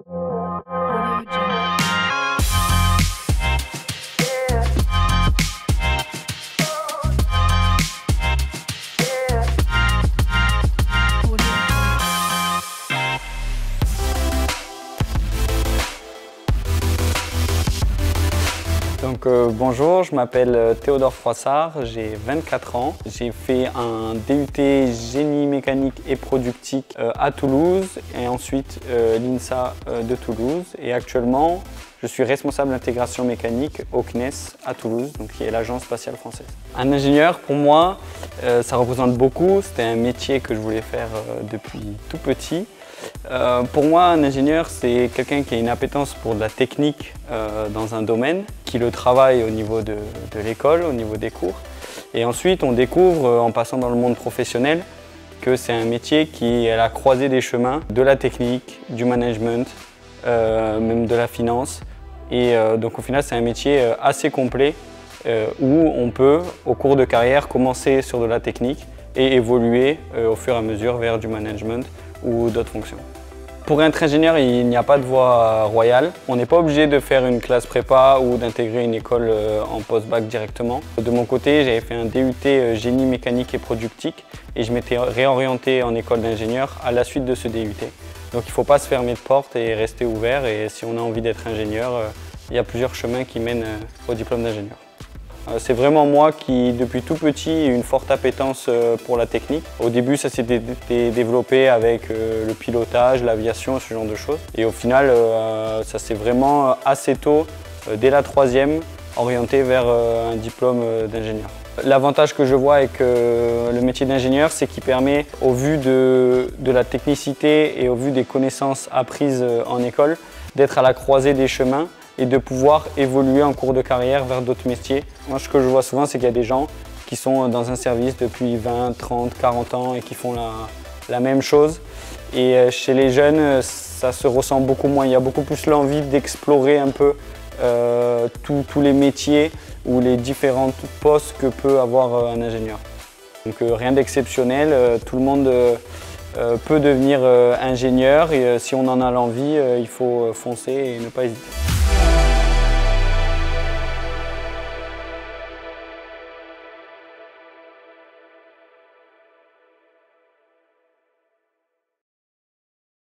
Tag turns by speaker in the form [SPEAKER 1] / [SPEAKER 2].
[SPEAKER 1] Audio Jungle.
[SPEAKER 2] Donc bonjour, je m'appelle Théodore Froissart, j'ai 24 ans. J'ai fait un DUT génie mécanique et productique à Toulouse et ensuite l'INSA de Toulouse. Et actuellement, je suis responsable d'intégration mécanique au CNES à Toulouse, donc qui est l'Agence spatiale française. Un ingénieur, pour moi, ça représente beaucoup. C'était un métier que je voulais faire depuis tout petit. Pour moi, un ingénieur, c'est quelqu'un qui a une appétence pour de la technique dans un domaine, qui le travaille au niveau de l'école, au niveau des cours. Et ensuite, on découvre, en passant dans le monde professionnel, que c'est un métier qui est à la croisée des chemins de la technique, du management, même de la finance. Et donc au final, c'est un métier assez complet où on peut, au cours de carrière, commencer sur de la technique et évoluer au fur et à mesure vers du management ou d'autres fonctions. Pour être ingénieur, il n'y a pas de voie royale. On n'est pas obligé de faire une classe prépa ou d'intégrer une école en post-bac directement. De mon côté, j'avais fait un DUT génie mécanique et productique et je m'étais réorienté en école d'ingénieur à la suite de ce DUT. Donc il ne faut pas se fermer de porte et rester ouvert. Et si on a envie d'être ingénieur, il y a plusieurs chemins qui mènent au diplôme d'ingénieur. C'est vraiment moi qui, depuis tout petit, ai une forte appétence pour la technique. Au début, ça s'est développé avec le pilotage, l'aviation, ce genre de choses. Et au final, ça s'est vraiment assez tôt, dès la troisième, orienté vers un diplôme d'ingénieur. L'avantage que je vois avec le métier d'ingénieur, c'est qu'il permet, au vu de la technicité et au vu des connaissances apprises en école, d'être à la croisée des chemins et de pouvoir évoluer en cours de carrière vers d'autres métiers. Moi, ce que je vois souvent, c'est qu'il y a des gens qui sont dans un service depuis 20, 30, 40 ans et qui font la même chose. Et chez les jeunes, ça se ressent beaucoup moins. Il y a beaucoup plus l'envie d'explorer un peu tous les métiers ou les différents postes que peut avoir un ingénieur. Donc rien d'exceptionnel, tout le monde peut devenir ingénieur et si on en a l'envie, il faut foncer et ne pas hésiter.